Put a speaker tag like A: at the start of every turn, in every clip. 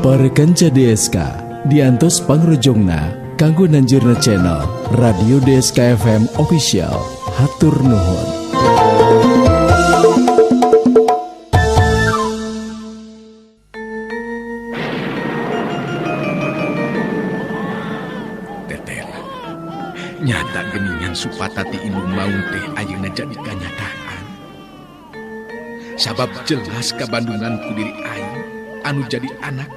A: Para kanca DSK diantos pangrojongna kanggo nanjurna channel Radio DSK FM Official. Hatur nuhun.
B: Tetel, nyata geningan supatati ilmu maung teh ayeuna jadi kanyataan. Sabab jelas kabandungan ku diri aing anu jadi anak,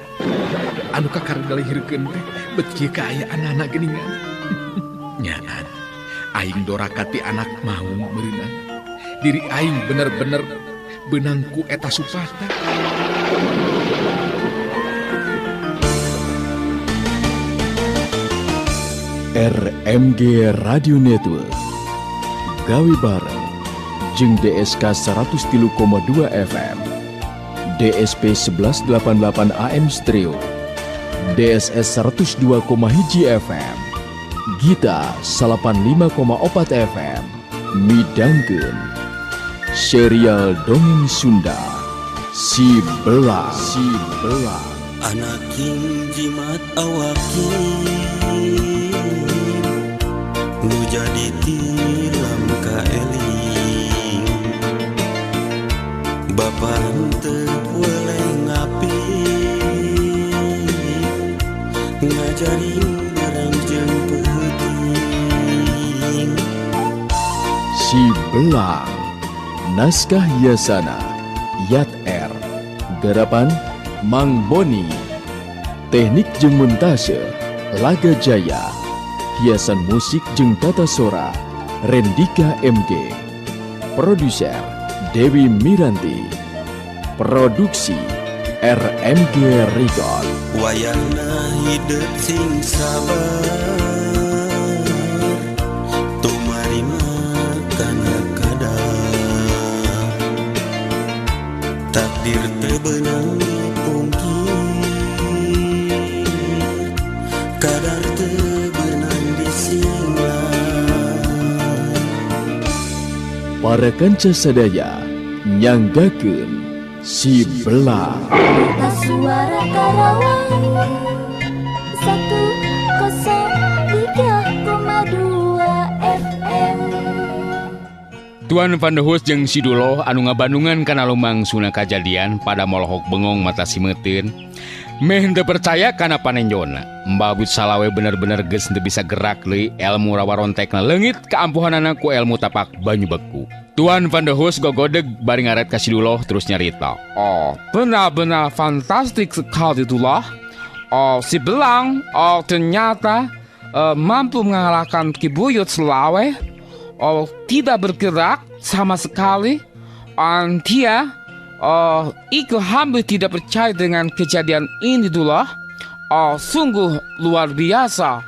B: anu kakargalihirkeun teh bet kieu ka aya anak geningan. Nyaan, aing dorakati anak maung meureunna. Diri aing bener-bener beunang ku eta supata.
A: RMG Radio Network gawe bareng jeung DSK 103,2 FM, DSP 1188 AM Stereo, DSS 102,1 FM, Gita 85,4 FM, midangkeun serial dongeng Sunda Si Belang.
C: Anak jimat awakin nu jadi tilam ka eling Bapa henteu boleh ngapi ngajarin beranjang penting
A: Si Belang. Naskah hiasana Yat R. Garapan Mang Boni. Teknik jeung montase Laga Jaya. Hiasan musik jeung tata sora Rendika MG. Produser Dewi Miranti. Produksi RMG Record.
C: wayahna hidup sing sabar tumarima kana kadang takdir teu beunang dipungkir kadar teu beunang disinglah.
A: Para kanca sadaya nyanggakeun Si Belang.
D: Suara Karawang 103,2 FM.
E: Tuan Pandehus jeung Si Duloh anu ngabandungan kana lumangsuna kajadian pada molohok bengong mata simeteun. Meh henteu percaya kana panenjona. Mbah Abut Salawe bener-bener geus henteu bisa gerak deui elmu rawarontekna leungit kaampuhanana ku elmu tapak banyu beku. Tuan Pandehus gogodeg bari ngaret ka Si Duloh terus nyarita. Oh, benar-benar fantastik sekali Duloh. Oh, Si Belang, ternyata mampu mengalahkan Ki Buyut Salawe. Oh, tidak bergerak sama sekali. Dia Iko hampir tidak percaya dengan kejadian ini Duloh. Sungguh luar biasa.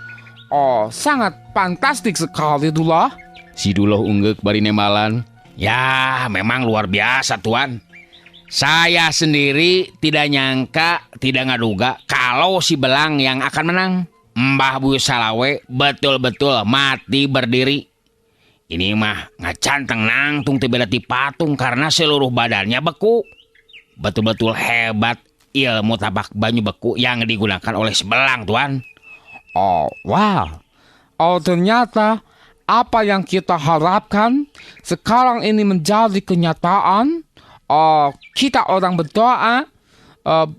E: Sangat fantastik sekali Duloh. Si Duloh unggek bari nemalan. Ya, memang luar biasa Tuan. Saya sendiri tidak nyangka, tidak ngaduga kalau Si Belang yang akan menang. Mbah Buyut Salawe betul-betul mati berdiri. Ini mah ngacanteng nangtung tibeda ti patung karena seluruh badannya beku. Betul-betul hebat ilmu tapak banyu beku yang digunakan oleh Si Belang Tuan. Wow. Ternyata apa yang kita harapkan sekarang ini menjadi kenyataan. Kita orang berdoa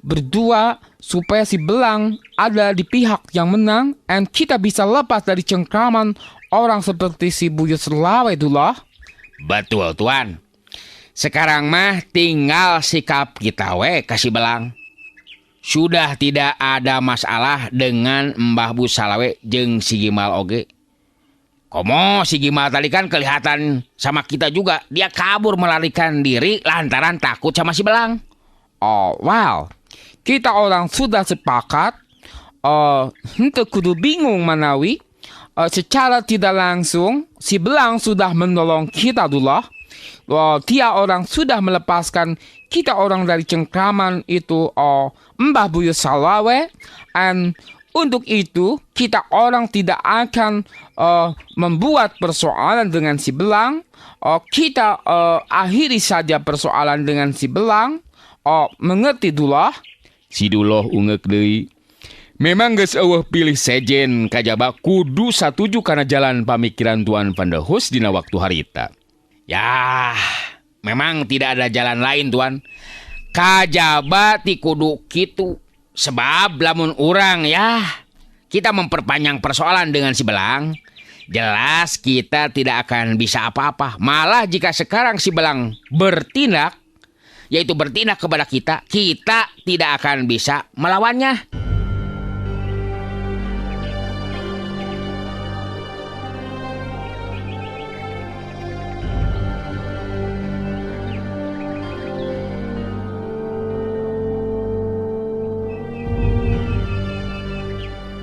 E: berdua supaya Si Belang ada di pihak yang menang dan kita bisa lepas dari cengkraman orang seperti Si Buyut Salawe Duloh. Betul Tuan. Sekarang mah tinggal sikap kita ke Si Belang. Sudah tidak ada masalah dengan Mbah Buyut Salawe jeung Si Gimal oge. Komo Si Gimal tadi kan kelihatan sama kita juga. Dia kabur melarikan diri lantaran takut sama Si Belang. Wow. Kita orang sudah sepakat. Henteu kudu bingung manawi. Secara tidak langsung Si Belang sudah menolong kita Duloh. Dia orang sudah melepaskan kita orang dari cengkraman itu Mbah Buyut Salawe. Dan untuk itu kita orang tidak akan membuat persoalan dengan Si Belang. Kita akhiri saja persoalan dengan Si Belang. Mengerti Duloh? Siduloh ungek deui. Memang geus eueuh pilih sejen kajaba kudu satuju kana jalan pamikiran Tuan Pandehus dina waktu harita. Ya, memang tidak ada jalan lain Tuan. Kajaba ti kudu kitu. Sebab lamun urang ya, kita memperpanjang persoalan dengan si Belang, jelas kita tidak akan bisa apa-apa. Malah jika sekarang si Belang bertindak, yaitu bertindak kepada kita, kita tidak akan bisa melawannya.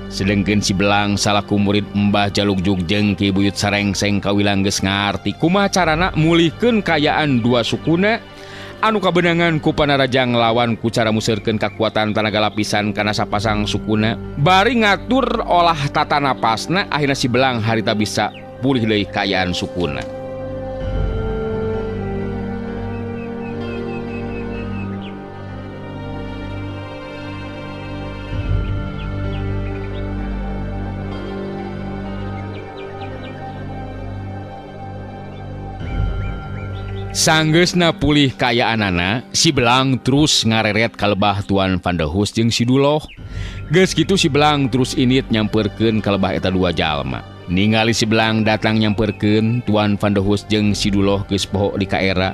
E: Sedengkeun si Belang salaku murid Mbah Jaluk Jugjeng Ki Buyut Sarengseng kawilang geus ngarti kumaha carana mulihkeun kayaan dua sukuna anu kabenangan ku panaraja nglawan ku cara musirkeun kakuatan tanaga lapisan kana sapasang sukuna bari ngatur olah tata napasna. Akhirna si Belang harita bisa pulih deui kayaan sukuna. Sanggeusna pulih kayaanana, si Belang terus ngareret ka lebah Tuan Pandehus jeung Siduloh. Geus kitu si Belang terus init nyamperkeun ka lebah eta dua jalma. Ningali si Belang datang nyamperkeun, Tuan Pandehus jeung Siduloh geus poho di kaera.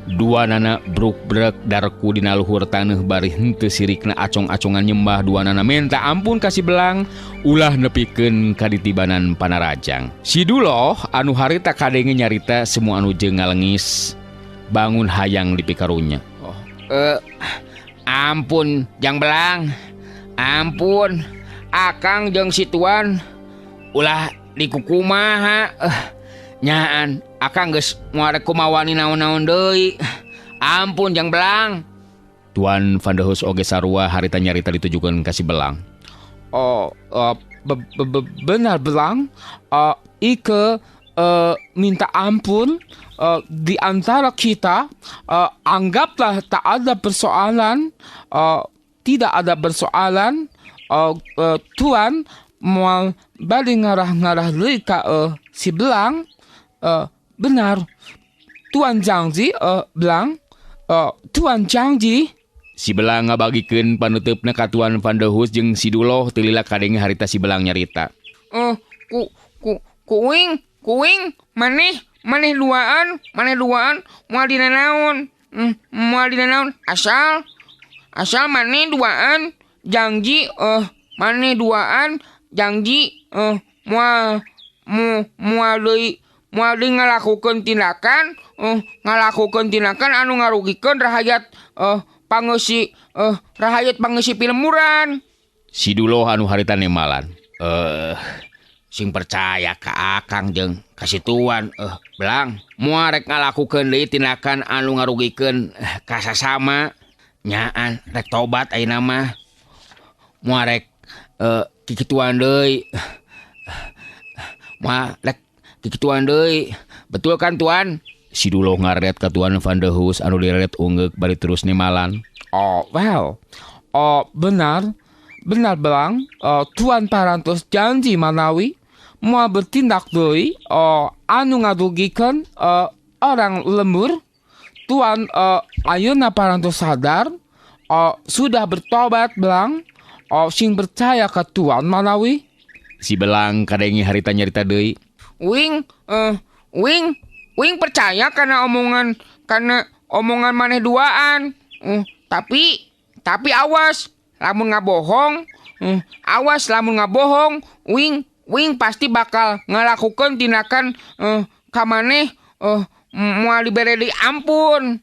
E: Duanana bruk-brek darku dina luhur taneuh bari henteu sirikna acong-acongan nyembah. Duanana minta ampun ka si Belang ulah nepikeun kaditibanan panarajang. Siduloh anu harita kadenge nyarita semua anu jeung ngalengis bangun hayang di pikarunya. Ampun Jang Belang, ampun Akang jeung si Tuan ulah dikukumaha. Nyaan Akang geus moal kumawani naon-naon deui. Ampun Jang Belang. Tuan Pandehus oge sarua harita nyarita ditujukeun ka si Belang. Benar Belang, Ike minta ampun. Di antara kita anggaplah tak ada persoalan, tidak ada persoalan. Tuan mau balik ngarah-ngarah deui ka si Belang. Benar Tuan janji Belang, Tuan janji. Si Belang ngabagikeun panutupna ka Tuan Pandehus jeung Siduloh teu lila kadenge harita si Belang nyarita. Kuing maneh duaan moal dina naon? Moal dina naon? Asal maneh duaan janji maneh duaan janji moal deui ngalakukeun tindakan anu ngarugikeun rahayat pangeusi Pilemuran. Siduloh anu harita nemalan. Sing percaya ka Akang jeung ka si Tuan Belang moal rek ngalakukeun deui tindakan anu ngarugikeun ka sasama. Nyaan rek tobat ayeuna mah. Moal rek kikituan deui. Moal rek kikituan deui. Betul kan Tuan? Siduloh ngaret ka Tuan Pandehus anu direret ungeuk bari terus nemalan. Benar Belang. Tuan parantos janji manawi moal bertindak deui anu ngarugikeun orang lembur. Tuan ayeuna parantos sadar sudah bertobat Belang. Sing percaya ka Tuan manawi. Si Belang kadenge harita nyarita deui. Wing percaya karena omongan maneh duaan. Tapi awas lamun ngabohong. Wing pasti bakal ngalakukeun tindakan ka maneh moal dibere deui ampun.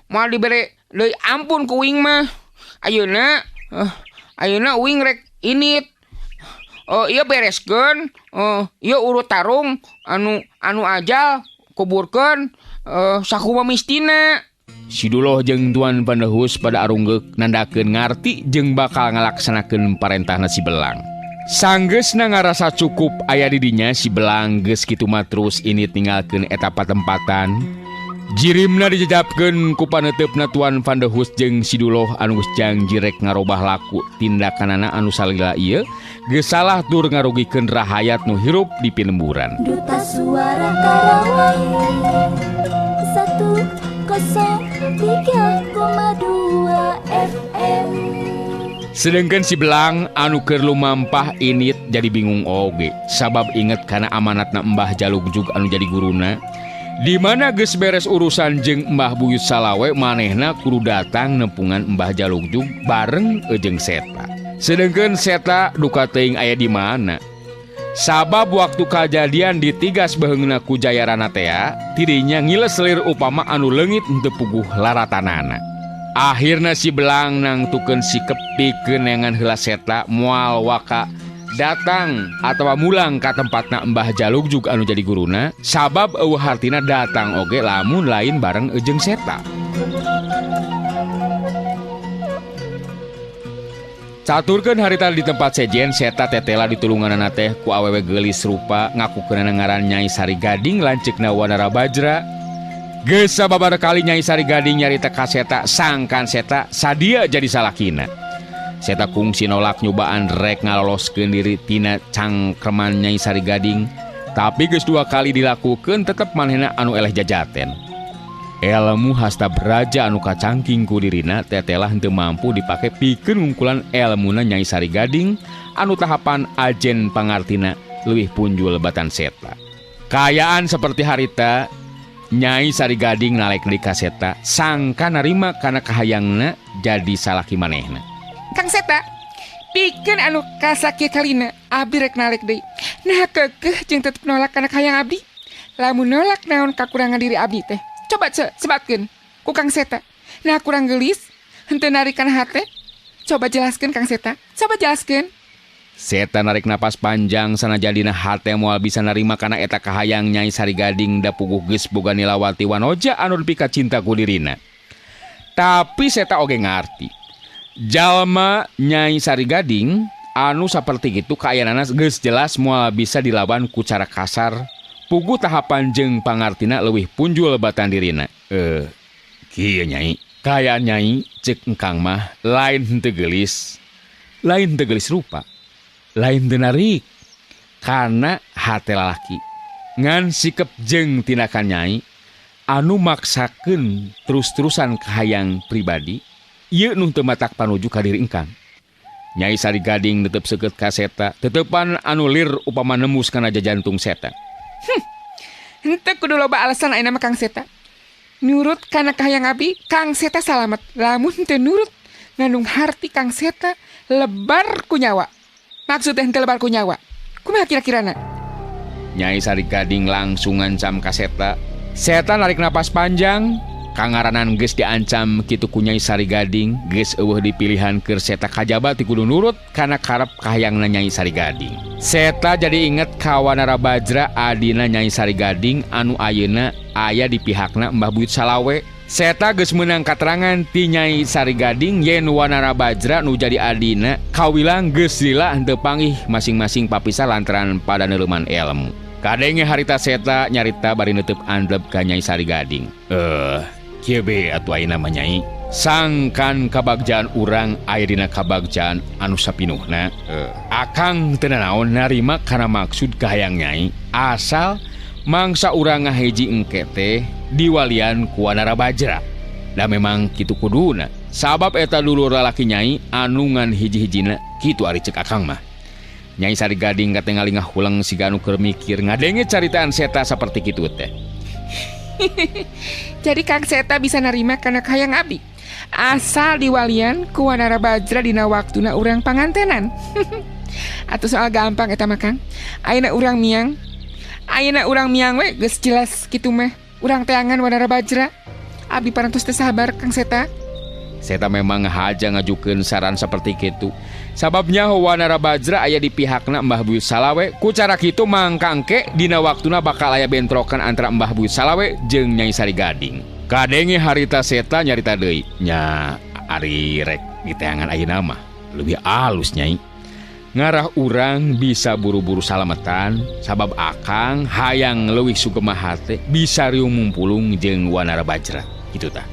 E: Moal dibere deui ampun ku Wing mah. Ayeuna Wing rek init. Ieu bereskeun. Ieu urut tarung anu ajal kuburkeun sakumaha mistina. Siduloh jeung Tuan Pandehus pada arunggeuk nandakeun ngarti jeung bakal ngalaksanakeun parentahna si Belang. Sanggeusna ngarasa cukup aya di dinya si Belang geus kitu mah terus init ninggalkeun eta patempatan. Jirimna dijajabkeun ku paneutupna Tuan Van der Hus jeung Siduloh anu geus jangjirek ngarobah laku tindakanana anu salila ieu geus salah tur ngarugikeun rahayat nu hirup di Pinemburan.
D: Duta Suara Karawang 103,2 FM.
E: Sedengkeun si Belang anu keur lumampah init jadi bingung oge sabab inget kana amanatna Mbah Jalugjug anu jadi guruna. Di mana geus beres urusan jeung Mbah Buyut Salawe manehna kudu datang nempungan Mbah Jalugjug bareng jeung Seta. Sedengkeun Seta duka teuing aya di mana. Sabab waktu kajadian ditigas beheungna ku Jayarana tea, tidinya ngiles lir upama anu leungit henteu puguh laratanana. Akhirna si Belang nangtukeun sikep pikeun nengan heula Seta moal waka datang atawa mulang ka tempatna Mbah Jalugjug anu jadi guruna sabab eueuh hartina datang oge lamun lain bareng jeung Seta. Caturkeun harita di tempat sejen Seta tetela ditulunganana teh ku awewe geulis rupa ngakukeunana ngaran Nyai Sari Gading lanceukna Wanara Bajra. Geus sababaraha kali Nyai Sari Gading nyarita ka Seta sangkan Seta sadia jadi salakina. Seta kungsi nolak nyobaan rek ngaloloskeun diri tina cangkreman Nyai Sari Gading, tapi geus 2 kali dilakukeun tetep manehna anu eleh jajaten. Elmu hasta beraja anu kacangking ku dirina tetelah henteu mampu dipake pikeun ngungkulan elmuna Nyai Sari Gading anu tahapan ajen pangartina leuwih punjul batan Seta. Kayaan seperti harita Nyai Sari Gading nalekna ka Seta sangka narima kana kahayangna jadi salaki manehna.
F: Kang Seta, pikeun anu kasakieu kalina abdi rek nalek deui. Nah keukeuh jeung tetep nolak kana hayang abdi. Lamun nolak naon kakurangan diri abdi teh. Coba sebatkeun ku Kang Seta. Nah kurang geulis henteu narik kana hate. Coba jelaskeun Kang Seta. Coba jelaskeun.
E: Seta narik napas panjang sanajan dina hate moal bisa narima kana eta kahayang Nyai Sari Gading da puguh geus boga nilawati wanoja anu dipika cinta ku dirina. Tapi Seta oge ngarti jalma Nyai Sari Gading anu saperti kitu kaayana geus jelas moal bisa dilawan ku cara kasar puguh tahapan jeung pangartina leuwih punjul batan dirina. Kieu Nyai, kaayaan Nyai ceuk engkang mah lain henteu geulis rupa, lain teu narik kana hate lalaki. Ngan sikep jeung tindakan Nyai anu maksakeun terus-terusan kahayang pribadi ieu nu teu matak panuju ka diri engkang. Nyai Sari Gading tetep seukeut ka Seta, tetepan anu lir upama nembus kana jajantung Seta.
F: Henteu kudu loba alasan ayeuna mah Kang Seta. Nurut kana kahayang abdi, Kang Seta salamet. Lamun teu nurut, ngandung harti Kang Seta lebar ku nyawa. Maksud teh henteu lebar ku nyawa. Kumaha kira-kirana?
E: Nyai Sari Gading langsung ngancam ka Seta. Seta narik napas panjang. Kangaranan geus diancam kitu ku Nyai Sari Gading, geus eueuh dipilihan keur Seta kajaba ti kudu nurut kana karep kahayangna Nyai Sari Gading. Seta jadi inget ka Wanara Bajra adina Nyai Sari Gading anu ayeuna aya di pihakna Mbah Buyut Salawe. Seta geus meunang katerangan ti Nyai Sari Gading yen Wanara Bajra nu jadi adina kawilang geus lila henteu panggih masing-masing papisah lantaran pada neuleuman elmu. Kadenge harita Seta nyarita bari neuteub andleb ka Nyai Sari Gading. Kieu be atuh ayeuna mah Nyai. Sangkan kabagjaan urang aya dina kabagjaan anu sapinuhna. Akang teu naon narima kana maksud kahayang Nyai. Asal mangsa urang ngahiji engke teh diwalian ku Wanara Bajra. Da memang kitu kuduna. Sabab eta dulur lalaki Nyai anu ngan hiji-hijina kitu ari ceuk akang mah. Nyai Sari Gading katingali ngahulang siga anu keur mikir ngadenge caritaan Seta saperti kitu teh.
F: Jadi Kang Seta bisa narima kana kahayang abdi asal diwalian ku Wanara Bajra dina waktuna urang pangantenan. Atuh soal gampang eta mah Kang. Ayeuna urang miang we geus jelas kitu mah. Urang teangan Wanara Bajra. Abdi parantos teh sabar Kang Seta.
E: Seta memang ngahaja ngajukeun saran seperti kitu. Sababnya Wanara Bajra aya di pihakna Mbah Buyut Salawe. Ku cara kitu mangka engke dina waktuna bakal aya bentrokan antara Mbah Buyut Salawe jeung Nyai Sari Gading. Kadenge harita Seta nyarita deui. Nya ari rek diteangan ayeuna mah leuwih alus Nyai. ngarah urang bisa buru-buru salametan sabab akang hayang leuwih sugema hate bisa riung mumpulung jeung Wanara Bajra gitu tah.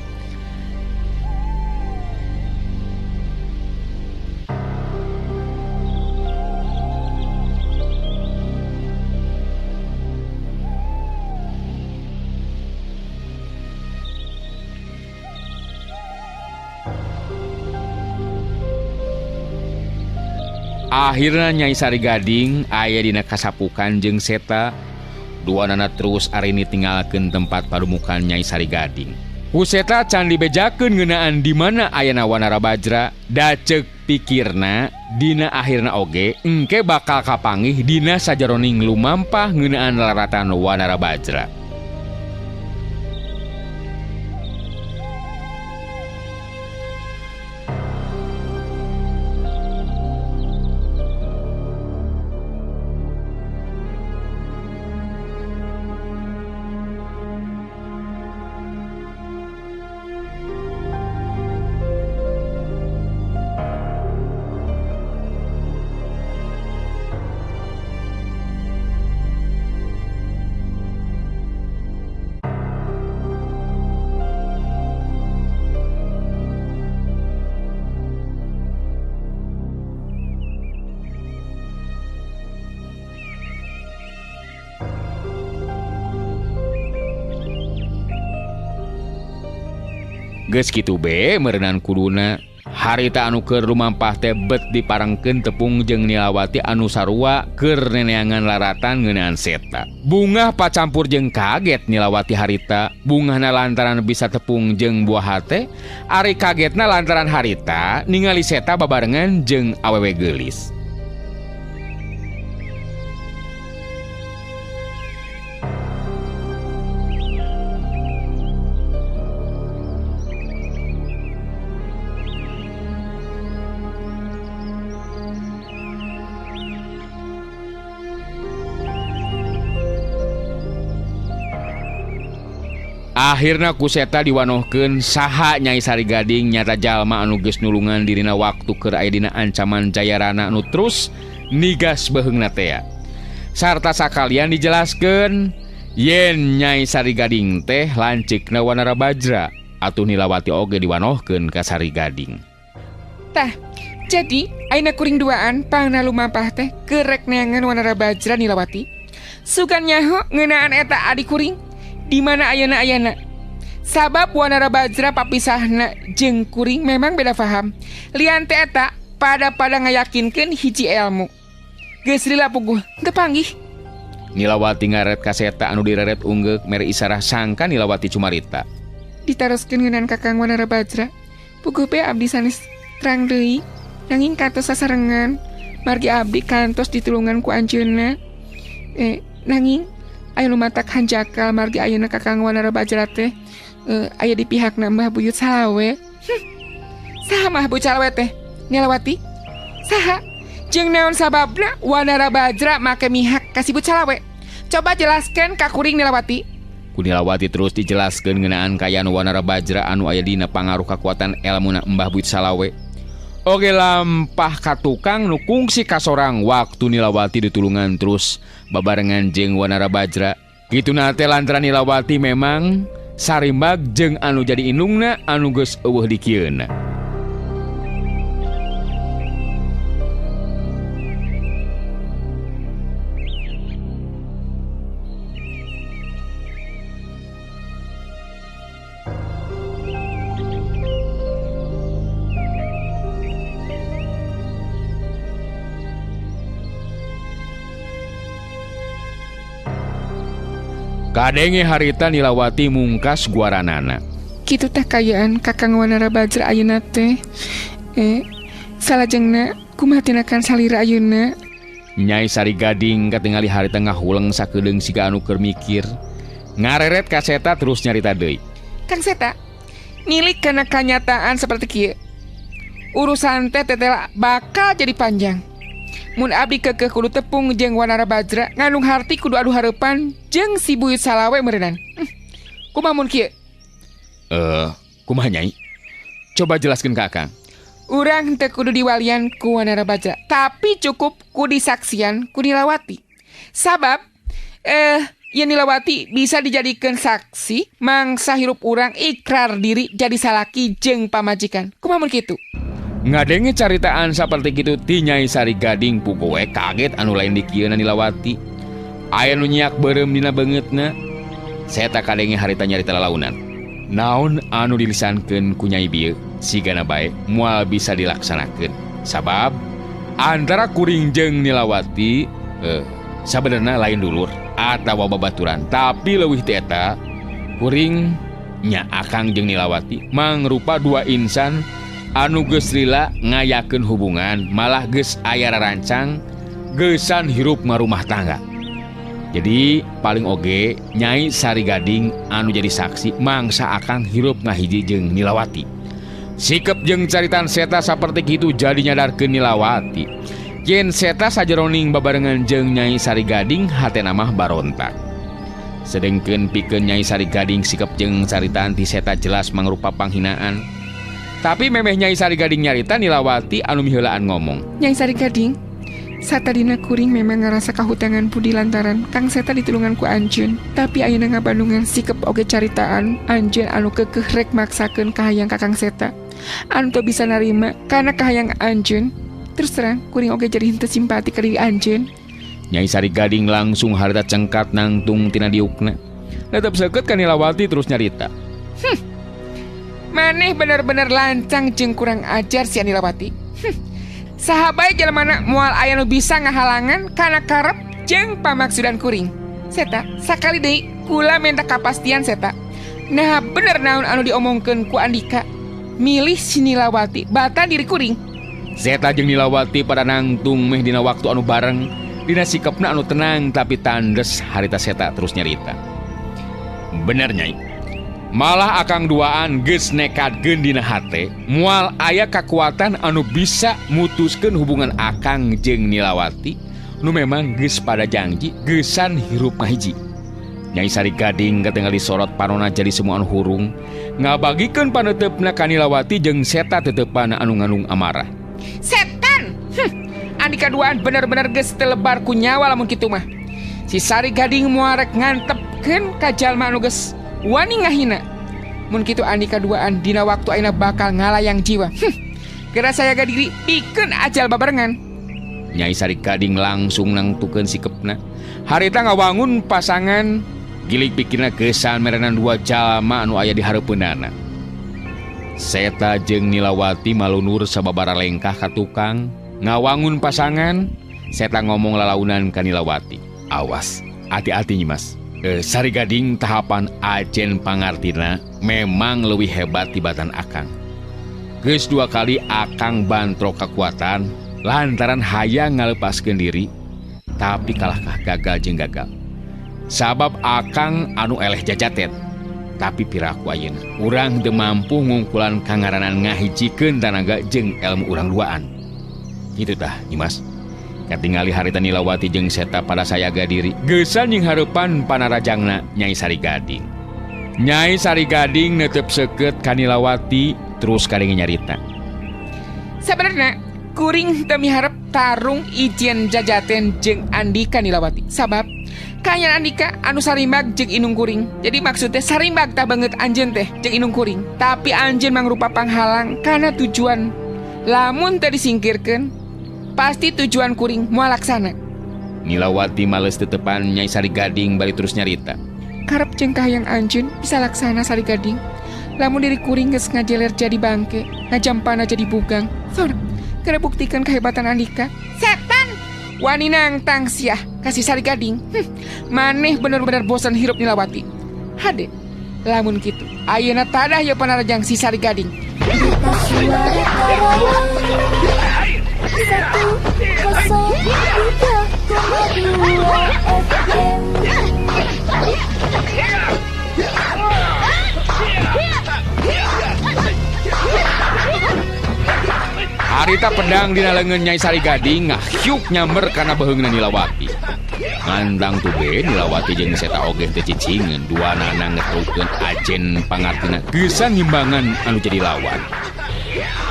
E: Akhirna Nyai Sari Gading aya dina kasapukan jeung Seta. Duanana terus arini tinggalkeun tempat padumukan Nyai Sari Gading. Ku Seta can dibejakeun ngeunaan di mana ayana Wanara Bajra, da ceuk pikirna dina akhirna oge engke bakal kapanggih dina sajaroning lumampah ngeunaan laratan Wanara Bajra. Geus kitu be meureunaan kuduna harita anu keur lumampah teh bet diparengkeun tepung jeung Nilawati anu sarua keur neneangan laratan ngeunaan Seta. Bungah pacampur jeung kaget Nilawati harita, bungahna lantaran bisa tepung jeung buah hate, ari kagetna lantaran harita ningali Seta babarengan jeung awewe geulis. Akhirna ku Seta diwanohkeun saha Nyai Sari Gading nyata jalma anu geus nulungan dirina waktu keur aya dina ancaman Jayarana anu terus nigas beheungna teh. Sarta sakalian dijelaskeun yen Nyai Sari Gading teh lanceukna Wanara Bajra atuh Nilawati oge diwanohkeun ka Sari Gading.
F: Tah, jadi ayeuna kuring duaan pangna lumampah teh kerek neangan Wanara Bajra Nilawati. Sugan nyaho ngeunaan eta adi kuring di mana ayana sabab Wanara Bajra papisahna jeung kuring memang beda paham. Lian teh eta pada ngayakinkeun hiji ilmu. Geus lila puguh teu panggih.
E: Nilawati ngaret ka Seta anu direret ungeuk mere isarah sangka Nilawati cumarita.
F: Ditaroskeun ngeunaan Kakang Wanara Bajra. Puguh pe abdi sanes terang deui nanging kantos sasarengan margi abdi kantos ditulungan ku anjeunna. Nanging aya lumatak hanjakal margi ayeuna Kakang Wanara Bajra teh aya di pihakna Mbah Buyut Salawe. Saha Mbah Buyut Salawe teh? Nilawati? Saha? Jeung naon sababna Wanara Bajra make mihak ka si Buyut Salawe? Coba jelaskeun ka kuring Nilawati.
E: Ku Nilawati terus dijelaskeun ngeunaan kayaan Wanara Bajra anu aya dina pangaruh kakuatan elmuna Mbah Buyut Salawe. Oge lampah ka tukang nu kungsi ka sorang waktu Nilawati ditulungan terus babarengan jeung Wanara Bajra. Kituna teh lantaran Nilawati memang sarimbag jeung anu jadi indungna anu geus eueuh dikieuna. Kadenge harita Nilawati mungkas guaranana.
F: Kitu teh kayaan Kakang Wanara Bajra ayeuna teh. Salajengna kumaha tinakan salira ayeuna.
E: Nyai Sari Gading katingali harita ngahuleung sakedeung siga anu keur mikir. Ngareret ka Seta terus nyarita deui.
F: Kang Seta, nilik kana kanyataan seperti kieu. Urusan teh bakal jadi panjang. Mun abdi kekeh kudu tepung jeung Wanara Bajra ngandung harti kudu adu hareupan jeung si Buyut Salawe meureunaan. Kumaha mun kieu?
E: Kumaha Nyai? Coba jelaskeun ka Akang.
F: urang teu kudu diwalian ku Wanara Bajra, tapi cukup ku disaksian ku Nilawati. Sabab ya Nilawati bisa dijadikan saksi mangsa hirup urang ikrar diri jadi salaki jeung pamajikan. Kumaha mun kitu?
E: Ngadenge caritaan seperti kitu ti Nyai Sari Gading pugoe kaget anu lain di kieu Nilawati. Aya nu nyiak beureum dina beungeutna. Saya tak kadenge harita nyarita lalaunan. Naon anu dilisankeun ku Nyai bieu sigana bae moal bisa dilaksanakeun. Sabab antara kuring jeung Nilawati sabenerna lain dulur atawa babaturan, tapi leuwih ti eta kuring nya Akang jeung Nilawati mangrupa dua insan anu geus lila ngayakeun hubungan, malah geus aya rarancang geusan hirup marumah tangga. Jadi paling oge Nyai Sari Gading anu jadi saksi mangsa Akang hirup ngahiji jeung Nilawati. Sikep jeung caritaan seta saperti kitu jadi nyadarkeun Nilawati yen seta sajeroning babarengan jeung Nyai Sari Gading hatena mah barontak. Sedengkeun pikeun Nyai Sari Gading sikep jeung caritaan ti seta jelas mangrupa panghinaan. Tapi memeh Nyai Sari Gading nyarita Nilawati anu miheulaan ngomong.
F: Nyai Sari Gading, satadina kuring memang ngarasa kahutangan budi lantaran Kang Seta ditulungan ku anjeun. Tapi ayeuna ngabandungan sikep oge caritaan anjeun anu keukeuh rek maksakeun kahayang Kakang Seta. Anu teu bisa narima kana kahayang anjeun. Terus terang kuring oge jadi henteu simpati ka diri anjeun.
E: Nyai Sari Gading langsung harita cengkat nangtung tina diukna. Netep seukeut ka Nilawati terus nyarita.
F: Maneh bener-bener lancang jeung kurang ajar si Nilawati. Saha bae jelema moal aya nu bisa ngahalangan kana karep jeung pamaksudan kuring. Seta, sakali deui kula minta kapastian Seta. Nah bener naon anu diomongkeun ku Andika. Milih si Nilawati bata diri kuring.
E: Seta jeung Nilawati pada nangtung meh dina waktu anu bareng, dina sikepna anu tenang tapi tandes harita Seta terus nyarita. Bener Nyai. Malah Akang duaan geus nekadkeun dina hate moal aya kakuatan anu bisa mutuskeun hubungan Akang jeung Nilawati nu memang geus pada janji geusan hirup ngahiji. Nyai Sari Gading katingali sorot panonna jadi semua anu hurung ngabagikeun paneutepna ka Nilawati jeung Seta tetepana anu ngandung amarah.
F: Setan! Andika duaan bener-bener geus teu lebar ku nyawa lamun kitu mah. Si Sari Gading moal rek ngantepkeun ka jalma anu geus wani ngahina. Mun kitu Andika duaan dina waktu ayeuna bakal ngalayang jiwa. Kira saya ga diri pikeun ajal babarengan. Nyai
E: Sari Gading langsung nangtukeun sikepna. Harita ngawangun pasangan gilig pikirna geusan merenan dua jalma anu aya di hareupeunana. Seta jeung Nilawati malunur sababara lengkah ka tukang ngawangun pasangan. Seta ngomong lalaunan ka Nilawati. Awas, hati-hati Nyimas. Sari Gading tahapan ajen pangartina memang lebih hebat tibatan Akang. Geus dua kali Akang bantrok kekuatan lantaran hayang ngalepaskeun diri, tapi kalahkah gagal jeung gagal. Sabab Akang anu eleh jajatet, tapi piraku ayeuna urang teu mampu ngungkulan kangaranan ngahijikeun tanaga jeung elmu urang duaan. Kitu tah Nyimas. Katingali harita Nilawati jeung Seta pada sayaga diri geusan jeung hareupan panarajangna Nyai Sari Gading. Nyai Sari Gading netep seukeut ka Nilawati terus kadenge nyarita. Sabenerna kuring teu miharep tarung ijieun jajaten jeung Andika Nilawati. Sabab kaayaan Andika anu sarimbag jeung inung kuring. Jadi maksudnya sarimbag tah banget anjeun teh jeung inung kuring. Tapi anjeun mangrupa panghalang kana tujuan. Lamun teu disingkirkeun pasti tujuan kuring moal laksana. Nilawati males tetepan Nyai Sari Gading bari terus nyarita. Karep jeung kahayang anjeun bisa laksana Sari Gading. Lamun diri kuring geus ngajeler jadi bangke, ngajampana jadi bugang. Sok, kena buktikan kehebatan Andika. Setan! Wani nangtang siah kasih Sari Gading. Maneh bener-bener bosan hirup Nilawati. Hade, lamun kitu ayeuna tadah ya panarajang si Sari Gading.
D: Kita suara Karawang 103,2 FM.
E: Harita pedang dina leungeun Nyai Sari Gading ngahyuk nyamber kana beheungna Nilawati. Ngandang tube Nilawati jeung Seta oge teu cicingeun duanana ngetrukeun ajen pangartina geusan ngimbangan anu jadi lawan.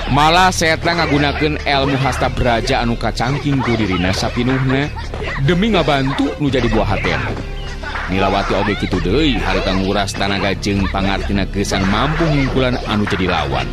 E: Malah Seta ngagunakeun ilmu hasta braja anu kacangking ku dirina sapinuhna demi ngabantu nu jadi buah hatena. Nilawati oge kitu deui harita nguras tanaga jeung pangartina geusan mampu ngungkulan anu jadi lawan.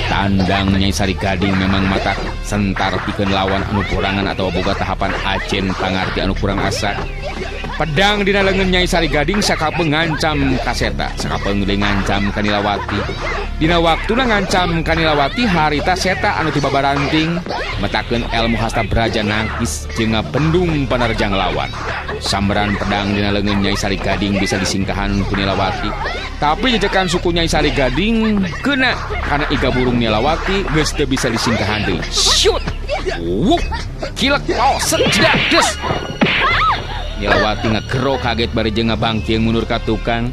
E: Tandang Nyai Sari Gading memang mata sentar pikeun lawan anu kurangan atau boga tahapan ajen pangarti anu kurang asa. Pedang dina leungeun Nyai Sari Gading sakapeung ngancam ka Seta, sakapeung deui ngancam ka Nilawati. Dina waktuna ngancam ka Nilawati harita Seta anu tiba baranting metakeun ilmu hasta braja nangkis jeung ngabendung panerjang lawan. Samberan pedang dina leungeun Nyai Sari Gading bisa disingkahan ku Nilawati. Tapi jejekan suku Nyai Sari Gading kena karena iga burung Nilawati geus teu bisa disingkahan deui. Shoot! Wup! Kilek set jedak des. Nilawati ngagero kaget bari jeung ngabangkieung mundur ka tukang.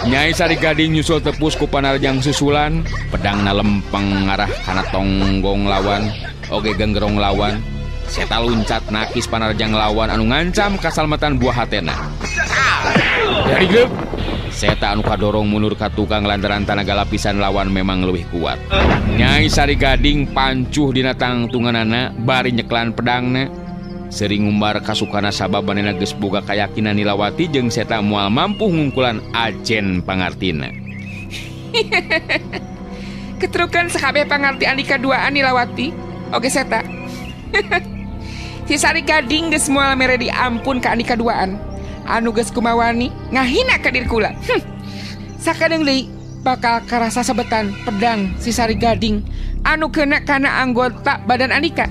E: Nyai Sari Gading nyusul tepus ku panarjang susulan, pedangna lempeng ngarah kana tonggong lawan, oge genggerong lawan. Seta luncat nakis panarjang lawan anu ngancam kasalmatan buah hatena. Dari grup Seta anu kadorong mundur ka tukang lantaran tanaga lapisan lawan memang leuwih kuat. Nyai Sari Gading pancuh dina tangtunganana bari nyeklan pedangna. Sering ngumbar kasukana sabab manehna geus boga kayakinan Nilawati jeung Seta moal mampu ngungkulan ajen pangartina.
F: Keterukan sakabeh pangarti anu kaduaan Nilawati oge Seta. Si Sari Gading geus moal mere diampun ka anu kaduaan anu geus kumawani ngahina ka diri kula. Sakadeung deui bakal karasa sabetan pedang si Sari Gading anu kena kana anggota badan Andika.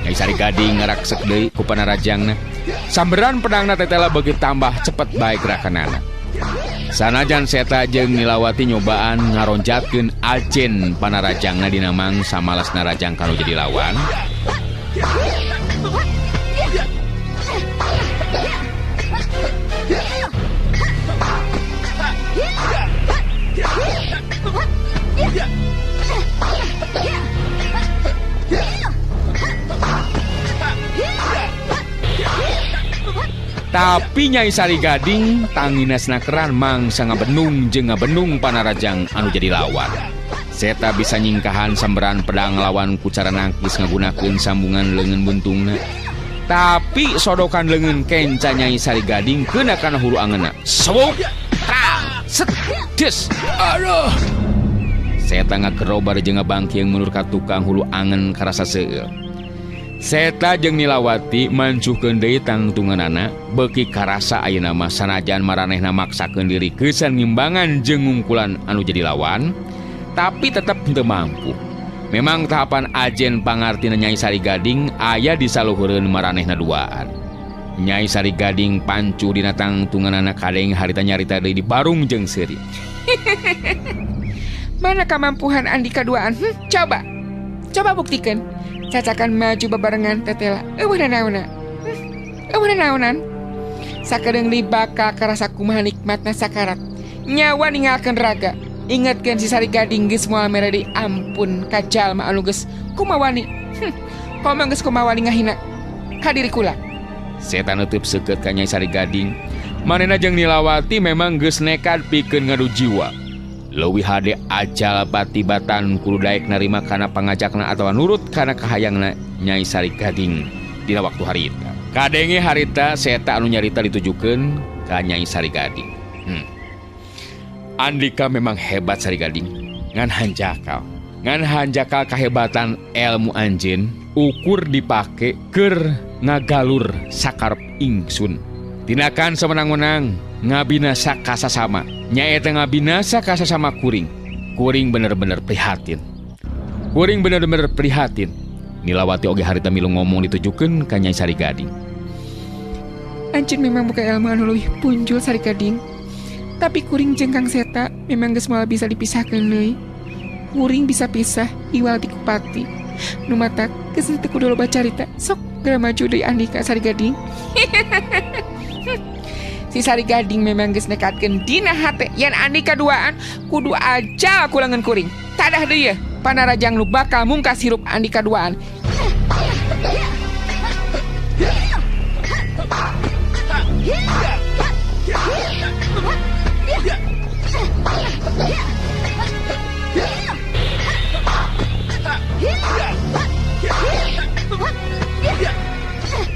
E: Nyai Sari Gading ngaraksek deui ku panarajangna. Samberan pedangna tetela beuki tambah cepet bae gerakanana. Sanajan Seta jeung Nilawati nyobaan ngaronjatkeun ajen panarajangna dina mangsa malasna rajang kanu jadi lawan. Tapi Nyai Sari Gading tanginasna keran mangsa ngabenung jeung ngabenung panarajang anu jadi lawan. Seta bisa nyingkahan samberan pedang lawan ku cara nangkis ngagunakeun sambungan leungeun buntungna. Tapi sodokan leungeun kenca Nyai Sari Gading keuna kana hulu angeunna. Sewuk! Tang! Set! Des! Aduh! Seta ngagero bari jeung ngabangkieung mundur ka tukang hulu angen karasa seueur. Seta jeung Nilawati mancuhkeun deui tangtunganana beuki karasa ayeuna mah sanajan maranehna maksakeun diri keusan ngimbangan jeung ngungkulan anu jadi lawan, tapi tetep teu mampu. Memang tahapan ajen pangartina Nyai Sari Gading aya di saluhureun maranehna duaan. Nyai Sari Gading pancu dina tangtunganana kadeng harita nyarita deui di barung jeung seuri.
F: Mana kamampuhan Andika duaan? Coba buktikan. Cacakan maju bebarengan tetela. Eueuh naonan. Sakadeung deui bakal karasa kumaha nikmatna sakarat. Nyawa ninggalkeun raga. Ingatkeun si Sari Gading geus moal mere diampun ka jalma anu geus kumawani. Komo geus kumawani ngahina ka diri kula.
E: Seta neuteub seukeut ka Nyai Sari Gading. Manehna jeung Nilawati memang geus nekad pikeun ngadu jiwa. Leuwih hade ajal batibatan kudu daek narima kana pangajakna atawa nurut kana kahayangna Nyai Sari Gading dina waktu harita. Kadenge harita Seta anu nyarita ditujukeun ka Nyai Sari Gading. Andika memang hebat Sari Gading. Ngan hanjakal kahebatan ilmu anjeun ukur dipake keur ngagalur sakarep ingsun. Tinakan semenang-menang ngabinasa ka sasama. Nyaeta ngabinasa ka sasama kuring. Kuring bener-bener prihatin. Nilawati oge harita milu ngomong ditujukeun ka Nyai Sari Gading.
F: Ancen memang buka ilmu anu leuwih punjul Sari Gading. Tapi kuring jeung Kang Seta memang geus moal bisa dipisahkeun deui. Kuring bisa pisah iwal ti Kupati. Nu matak geus teu kudu loba carita. Sok geura maju deui Andika Sari Gading. Si Sari Gading memang geus nekatkeun dina hate yen Andika duaan kudu ajal ku leungeun kuring. Tadah deui ye panarajang nu bakal mungkas hirup Andika duaan.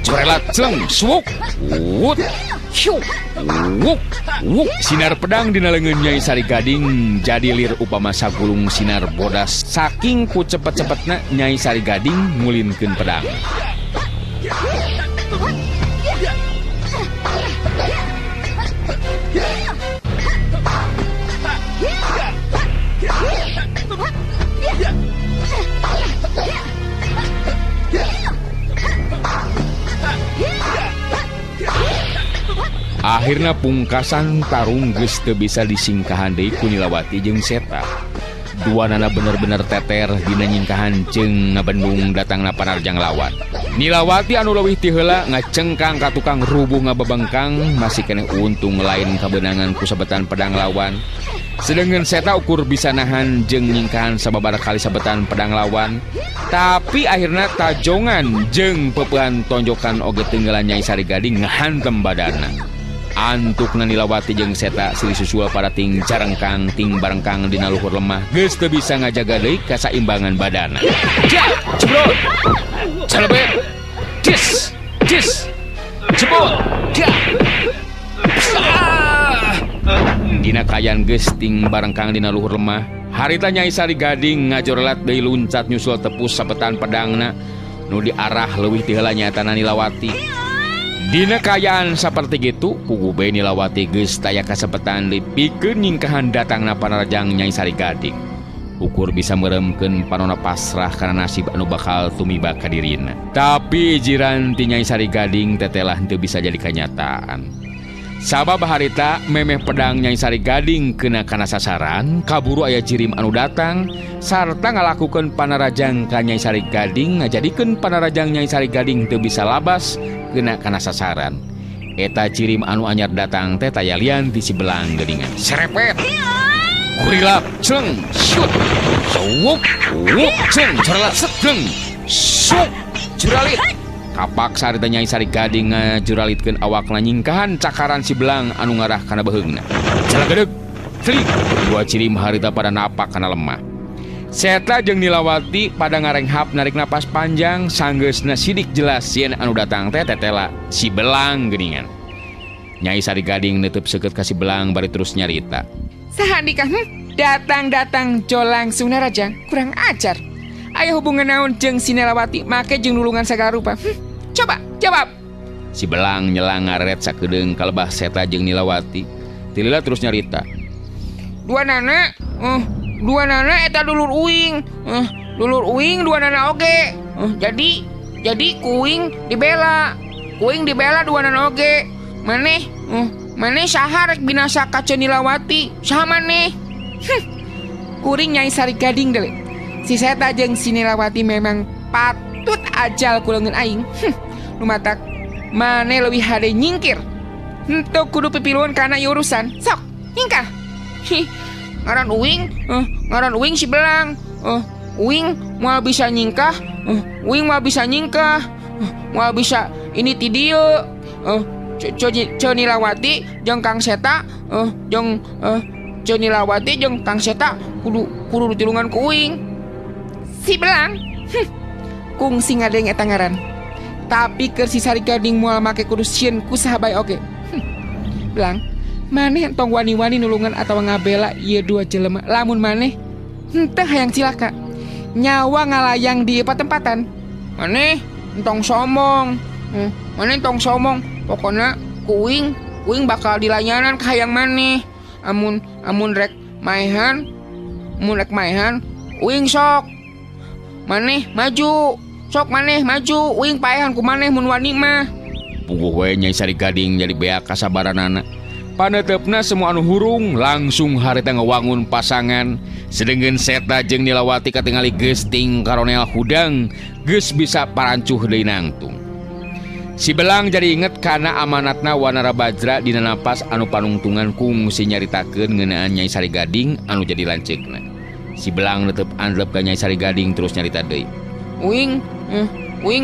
E: Corelat ceng suuk wut hiu wuk wuk. Sinar pedang dina leungeun Nyai Sari Gading jadi lir upama sagulung sinar bodas. Saking ku cepet-cepetna Nyai Sari Gading ngulinkeun pedang. Akhirna pungkasan tarung geus teu bisa disingkahan deui ku Nilawati jeung Seta. Duanana bener-bener teter dina nyingkahan jeung ngabendung datangna panarjang lawan. Nilawati anu leuwih ti heula ngacengkang ka tukang rubuh ngababengkang masih keneh untung lain kabenangan ku sabetan pedang lawan. Sedangkan Seta ukur bisa nahan jeung nyingkahan sababaraha kali sabetan pedang lawan. Tapi akhirna tajongan jeung peupehan tonjokan oge tenggelan Nyai Sari Gading ngahantem badanna. Antukna Nilawati jeung Seta silih susul pada ting carengkang ting barengkang dina luhur lemah geus teu bisa ngajaga deui kasaimbangan badanna. Ja, cebrot. Calebet. Cis, cis. Cebrot. Ja. Dina kayan geus ting barengkang dina luhur lemah, harita Nyai Sari Gading ngajorelat deui luncat nyusul tepus sabetan pedangna nu diarah leuwih ti heula nyatana Nilawati. Dina kayaan saperti gitu, kugu bae Nilawati geus taya kasepetan lipikeun nyingkahan datangna panarajang Nyai Sari Gading. Ukur bisa meremkeun panonna pasrah kana nasib anu bakal tumiba ka dirina. Tapi jiran ti Nyai Sari Gading tetelah teu bisa jadi kenyataan. Sabab harita memeh pedang Nyai Sari Gading kena kana sasaran, kaburu aya jirim anu datang sarta ngalakukeun panarajang ka Nyai Sari Gading ngajadikeun panarajang Nyai Sari Gading teu bisa labas kena kana sasaran. Eta jirim anu anyar datang teh taya lian di Sibelang geuningan. Serepet. Kurilap ceng syut. Sewuk wuk ceng corelat sedeng. Syuk juralit. Kapak sarita Nyai Sari Gading ngajuralitkeun awakna nyingkahan cakaran Sibelang anu ngarah kana beheungna. Calagedeg. Trik. Dua cirim harita pada napak kana lemah. Seta jeung Nilawati pada ngarenghap narik napas panjang sanggeusna sidik jelas yen anu datang teh tetela Sibelang geuningan. Nyai Sari Gading neuteub seukeut ka Sibelang bari terus nyarita.
F: Saha Andika? Datang-datang jo langsung narajang, kurang ajar. Aya hubungan naon jeung si Nilawati make jeung nulungan sagala rupa? Coba jawab.
E: Sibelang nyelang ngaret sakedeung kalebah Seta jeung Nilawati. Tilila terus nyarita.
F: Dua nana eta dulur uing. Dulur uing dua nana oge. Jadi kuing dibela. Kuing dibela dua nana oge. Maneh saha rek binasa ka Nilawati? Saha maneh? Kuring Nyai Sari Gading deui. Si Seta jeung si Nilawati memang patut ajal ku leungeun aing. Nu matak maneh leuwih hade nyingkir. Henteu kudu pipiluan kana ieu urusan. Sok, nyingkah. Ngaran uing Sibelang. Uing moal bisa nyingkah. Moal bisa ini ti dieu. Co Nilawati jeung Kang Seta jeung Co Nilawati jeung Kang Seta kudu ditilungan ku uing. Sibelang. Kungsi ngadeng eta ngaran. Tapi keur si Sari Gading moal make kudu sieun ku saha bae oge. Belang, maneh entong wani-wani nulungan atawa ngabela ieu dua jelema. Lamun maneh henteu hayang cilaka. Nyawa ngalayang di patempatan. Maneh entong somong. Pokona kuing bakal dilayanan ka hayang maneh. Amun rek maehan, uing sok. Maneh maju. Sok maneh maju, uing paehan ku maneh mun wani mah.
E: Puguh we Nyai Sari Gading jadi beak kasabaranana. Panetepna semua anu hurung langsung harita ngewangun pasangan. Sedengkeun Seta jeung Nilawati katingali geus ting karonel hudang geus bisa parancuh deui nangtung. Si Belang jadi inget kana amanatna Wanara Bajra dina napas anu panungtungan kungsi nyaritakeun ngeunaan Nyai Sari Gading anu jadi lanceukna. Si Belang netep andlep ka Nyai Sari Gading terus nyarita deui. Uing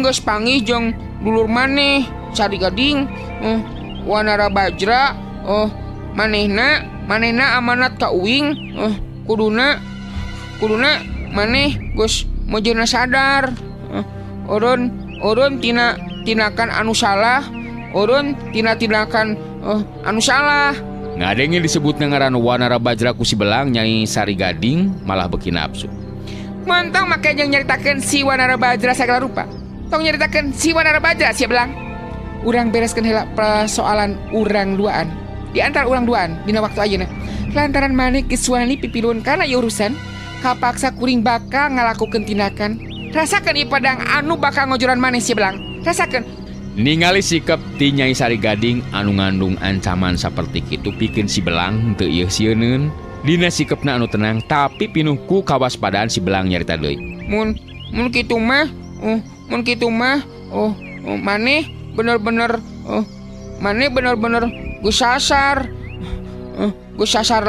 E: geus panggih jeung dulur maneh Sari Gading, Wanara Bajra, manehna amanat ka uing, kuduna maneh geus mojeuna sadar. Urun tinakan anu salah, urun tinakan anu salah. Ngadenge disebutna ngaran Wanara Bajra ku si Belang Nyai Sari Gading malah beuki nafsu.
F: Montong make jeung nyaritakeun si Wanara Bajra sagala rupa. Tong nyaritakeun si Wanara Bajra si Belang. Urang bereskeun heula persoalan urang duaan. Di antara urang duaan dina waktu ayeuna. Lantaran maneh geus wani pipilun kana ieu urusan, kapaksa kuring bakal ngalakukeun tindakan. Rasakeun ieu padang anu bakal ngojoran maneh si Belang. Rasakeun.
E: Ningali sikap ti Nyai Sari Gading anu ngandung ancaman saperti kitu pikeun si Belang teu ieu sieuneun. Dina sikepna anu tenang tapi pinuh ku kawaspadaan si Belang nyarita deui. Mun kitu mah maneh bener-bener geus sasar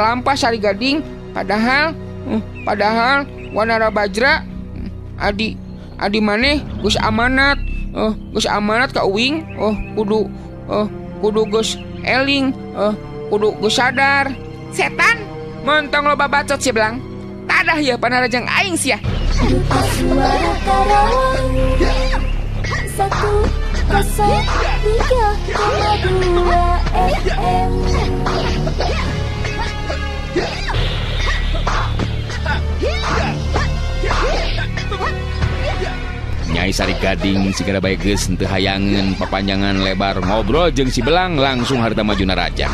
E: lampah Sari Gading padahal Wanara Bajra adi maneh geus amanat ka uing kudu geus eling kudu geus sadar. Setan montong loba bacot si Belang. Tadah ya panarajang aing sia.
D: Duta Suara Karawang 103,2 FM.
E: Nyai Sari Gading sigara bae geus teu hayangeun papanjangan lebar ngobrol jeung si Belang langsung harita majuna rajang.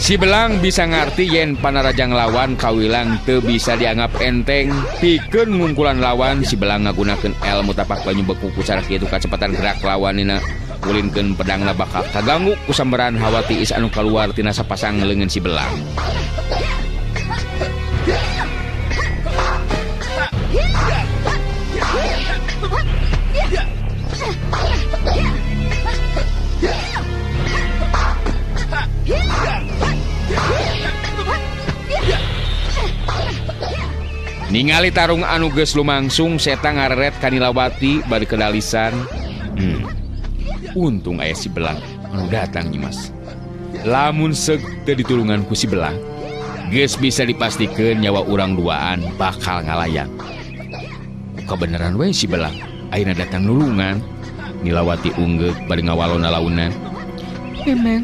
E: Si Belang bisa ngarti yen panarajang lawan kawilang teu bisa dianggap enteng. Pikeun ngungkulan lawan si Belang ngagunakeun ilmu tapak banyu beku ku cara kitu kacepatan gerak lawanina ulinkeun pedangna bakal kaganggu ku sambaran hawa tiis anu kaluar tina sapasang leungeun si Belang. Ningali tarung anu geus lumangsung Seta ngareret ka Nilawati bari kedalisan. Untung aya si Belang anu datang nyimas. Lamun seug teu ditulungan ku si Belang, geus bisa dipastikeun nyawa urang duaan bakal ngalayang. Kabeneran we si Belang ayeuna datang nulungan. Nilawati unggeuh bari ngawalona launa.
F: Memang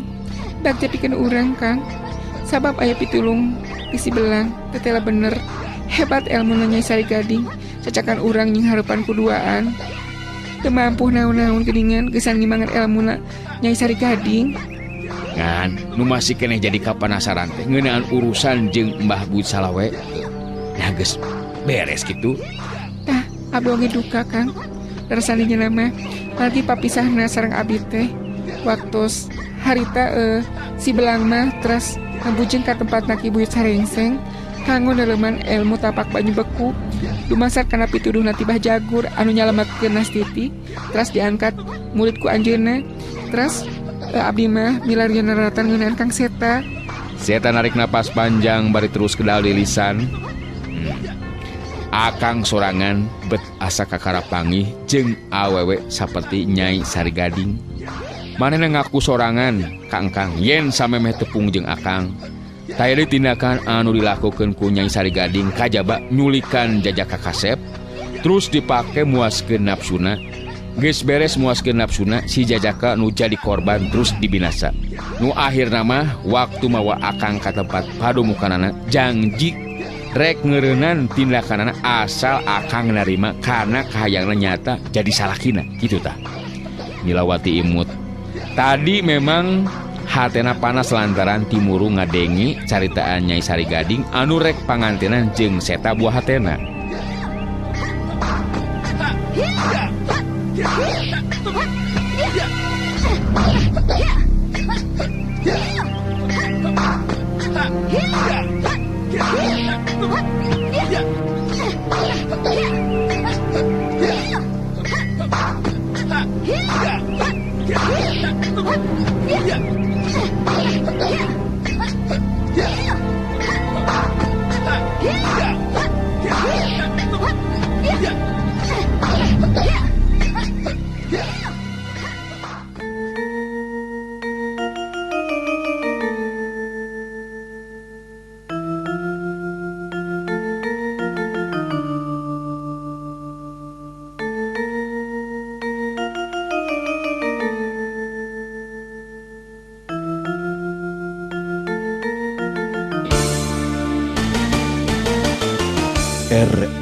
F: bagja pikeun urang Kang. Sabab aya pitulung ti si Belang tetela bener. Hebat ilmu Nyai Sari Gading, cacakan urang nying harepan kuduaan. Teu mampu naon-naon geuningan geus ngimangan ilmuna Nyai Sari Gading.
E: Ngan, nu masih keneh jadi kapanasaran teh ngeunaan urusan jeung Mbah Bud Salawe. Nah geus beres kitu.
F: Tah, abdi oge duka Kang. Rasana mah lagi papisahna sareng abdi teh. Waktos harita si Belang mah terus ngabujeng ka tempatna Ki Buyut Sarengseng. Kanggo neleman ilmu tapak banyu beku dumasar kana pituduhna Tibah Jagur anu nyalametkeun Nastiti terus diangkat murid ku anjeunna terus abdi mah milarian naratan ngeunaan Kang Seta.
E: Seta narik napas panjang bari terus kedal di lisan. Akang sorangan bet asa kakarapanggih jeung awewe saperti Nyai Sari Gading. Manehna ngaku sorangan ka engkang yen samemeh tepung jeung akang. Tayari tindakan anu dilakukan ku Nyai Sari Gading kajaba nyulikan jajak kakasep terus dipake muaskeun nafsuna. Geus beres muaskeun nafsuna si jajaka nu jadi korban terus dibinasa. Nu akhirna mah waktu mawa akang ka tempat padomukanana janji rek ngeureunnan tindakanana asal akang narima karena kahayangna nyata jadi salakina kitu tah. Nilawati imut Tadi memang hatena panas lantaran timuru ngadengi caritaan Nyai Sari Gading anu rek pangantenan jeung seta buah hatena.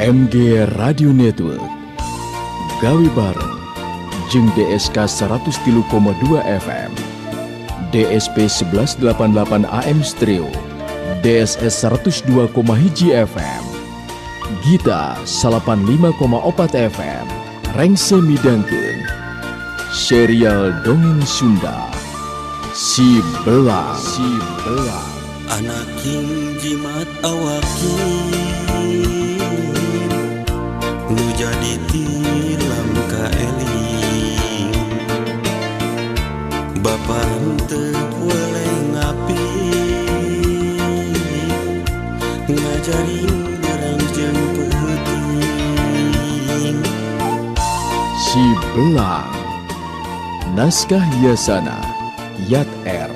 A: RMG Radio Network gawe bareng jeung DSK 103,2 FM, DSP 1188 AM Stereo, DSS 102,1 FM, Gita 85,4 FM, rengse midangkeun serial dongeng Sunda Si Belang.
C: Anak jimat awakin nu jadi tilam ka eling Bapa henteu boleh ngapi ngajarin barang jeung peuting
A: Si Belang. Naskah Yasana Yat R.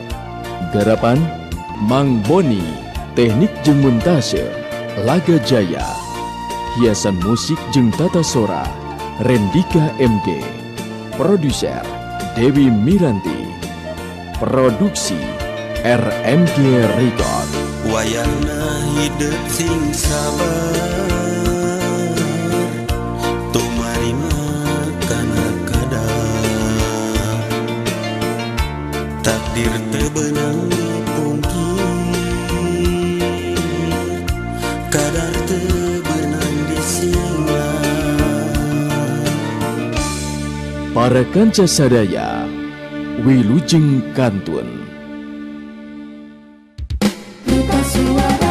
A: Garapan Mang Boni. Teknik jeung montase Laga Jaya. Hiasan musik jeung tata sora Rendika MG. Produser Dewi Miranti. Produksi RMG Record.
C: wayahna hidup sing sabar tumarima kana kadang takdir teu beunang dipungkir kadar teu beunang disinglang.
A: Para kanca sadaya wilujeng kantun.
D: Pita suara